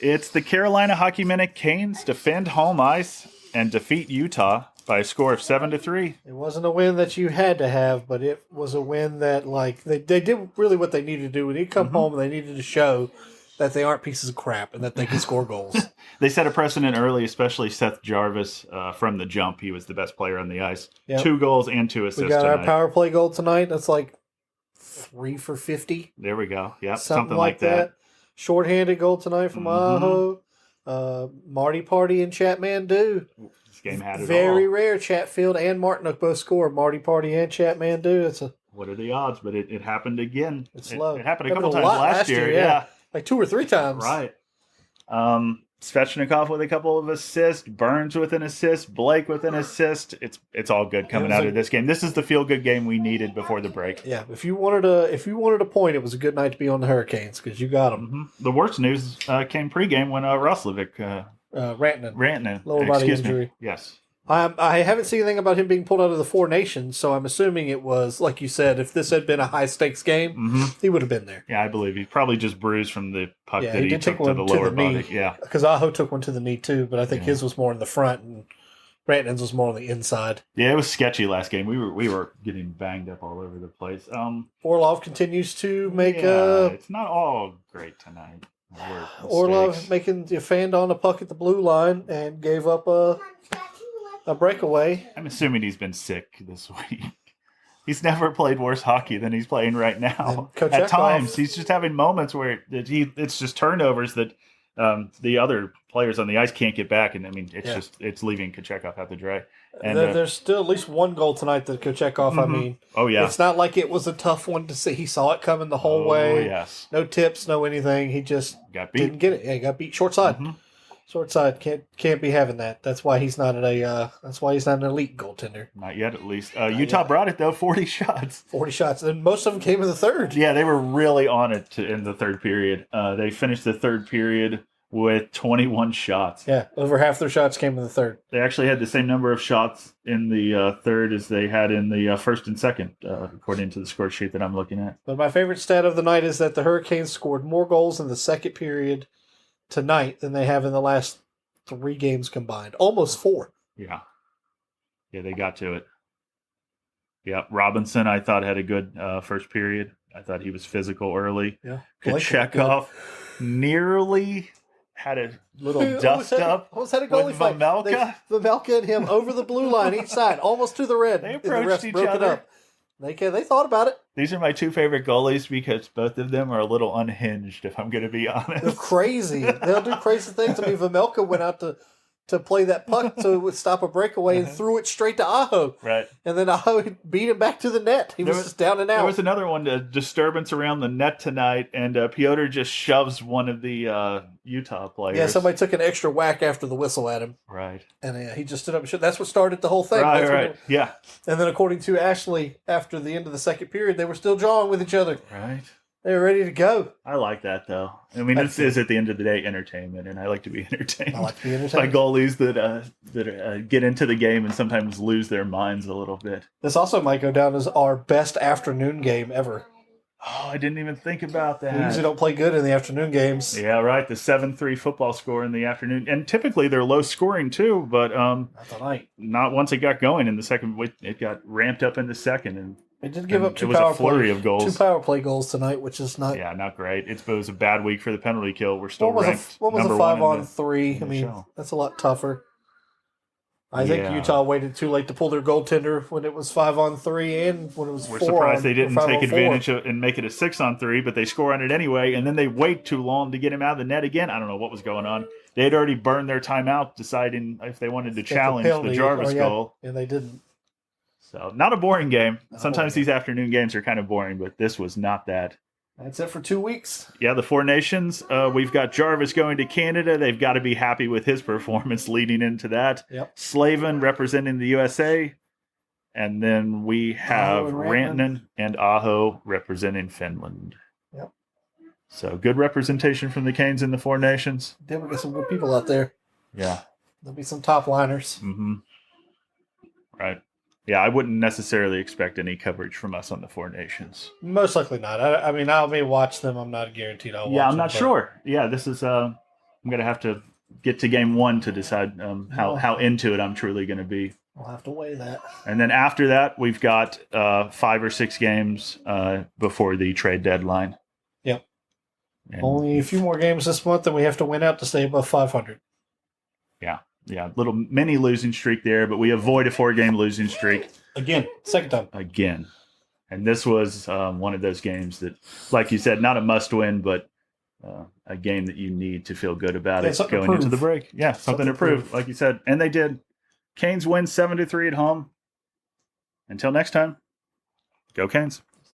It's the Carolina Hockey Minute Canes defend home ice and defeat Utah by a score of 7-3. It wasn't a win that you had to have, but it was a win that, like, they did really what they needed to do. When you come home, they needed to show that they aren't pieces of crap and that they can score goals. They set a precedent early, especially Seth Jarvis from the jump. He was the best player on the ice. Yep. 2 goals and 2 assists We got tonight. our power play goal tonight. That's like 3 for 50. There we go. Yep, Something like that. Shorthanded goal tonight from Aho. Marty Party and Chatmandu. This game had it Very all. rare. Chatfield and Martinook both scored. Marty Party and Chatmandu. What are the odds? But it happened again. It's low. It happened a couple times lot last year. Yeah. Like 2 or 3 times. Right. Svechnikov with a couple of assists, Burns with an assist, Blake with an assist. It's all good coming out of this game. This is the feel good game we needed before the break. Yeah, if you wanted a point, it was a good night to be on the Hurricanes because you got them. The worst news came pregame when Roslovic Rantanen lower body injury. Yes. I haven't seen anything about him being pulled out of the Four Nations, so I'm assuming it was, like you said, if this had been a high-stakes game, he would have been there. Yeah, I believe he probably just bruised from the puck that he did took take to the lower body. Yeah, because Aho took one to the knee too, but I think his was more in the front and Rantanen's was more on the inside. Yeah, it was sketchy last game. We were getting banged up all over the place. Orlov continues to make it's not all great tonight. Orlov making the fanned on a puck at the blue line and gave up a breakaway. I'm assuming he's been sick this week. He's never played worse hockey than he's playing right now. At times, he's just having moments where it's just turnovers that the other players on the ice can't get back, and I mean it's leaving Kochekov out to dry. And there's still at least one goal tonight that Kochekov. I mean, it's not like it was a tough one to see. He saw it coming the whole way. Yes, no tips, no anything. He just didn't get it. Yeah, he got beat short side. Short side can't be having that. That's why he's not an elite goaltender. Not yet, at least. Utah brought it though, 40 shots. 40 shots, and most of them came in the third. Yeah, they were really on it in the third period. They finished the third period with 21 shots. Yeah, over half their shots came in the third. They actually had the same number of shots in the third as they had in the first and second, according to the score sheet that I'm looking at. But my favorite stat of the night is that the Hurricanes scored more goals in the second period tonight than they have in the last 3 games combined. Almost 4. Yeah, they got to it. Yeah, Robinson, I thought, had a good first period. I thought he was physical early. Yeah, Kochekov nearly had a little dust up almost had a goalie with fight. Vamelka. Vamelka and him over the blue line each side, almost to the red. They approached each other. It up. They thought about it. These are my 2 favorite goalies because both of them are a little unhinged, if I'm going to be honest. They're crazy. They'll do crazy things. I mean, Vamelka went out to play that puck to stop a breakaway and threw it straight to Aho. Right. And then Aho beat him back to the net. He was just down and out. There was another one, a disturbance around the net tonight, and Piotr just shoves one of the Utah players. Yeah, somebody took an extra whack after the whistle at him. Right. And he just stood up and shot. That's what started the whole thing. Right. Yeah. And then according to Ashley, after the end of the second period, they were still jawing with each other. Right. They were ready to go. I like that, though. I mean, this is, at the end of the day, entertainment, and I like to be entertained. I like to be entertained. By goalies that get into the game and sometimes lose their minds a little bit. This also might go down as our best afternoon game ever. Oh, I didn't even think about that. We usually don't play good in the afternoon games. Yeah, right. The 7-3 football score in the afternoon. And typically they're low scoring, too, but not tonight. Not once it got going in the second. It got ramped up in the second, and it did give up 2 power play goals tonight, which is not. Yeah, not great. It was a bad week for the penalty kill. We're still ranked. What was a 5-on-3? I mean, that's a lot tougher. I think Utah waited too late to pull their goaltender when it was 5-on-3 and when it was 4-on-4. We're surprised they didn't take advantage of and make it a 6-on-3, but they score on it anyway, and then they wait too long to get him out of the net again. I don't know what was going on. They had already burned their timeout deciding if they wanted to challenge the Jarvis goal. And they didn't. So, not a boring game. Sometimes these afternoon games are kind of boring, but this was not that. That's it for 2 weeks. Yeah, the Four Nations. We've got Jarvis going to Canada. They've got to be happy with his performance leading into that. Yep. Slavin representing the USA. And then we have Rantanen and Aho representing Finland. Yep. So, good representation from the Canes in the Four Nations. Then we got some good people out there. Yeah. There'll be some top liners. Mm-hmm. Right. Yeah, I wouldn't necessarily expect any coverage from us on the Four Nations. Most likely not. I mean, I may watch them. I'm not guaranteed I'll watch them. Yeah, I'm not sure. Yeah, this is I'm going to have to get to game 1 to decide how into it I'm truly going to be. We'll have to weigh that. And then after that, we've got 5 or 6 games before the trade deadline. Yep. And only a few more games this month, and we have to win out to stay above 500. Yeah, little mini losing streak there, but we avoid a 4-game losing streak. Again, second time. Again. And this was one of those games that, like you said, not a must-win, but a game that you need to feel good about it going into the break. Yeah, something to prove, like you said. And they did. Canes win 7-3 at home. Until next time, go Canes.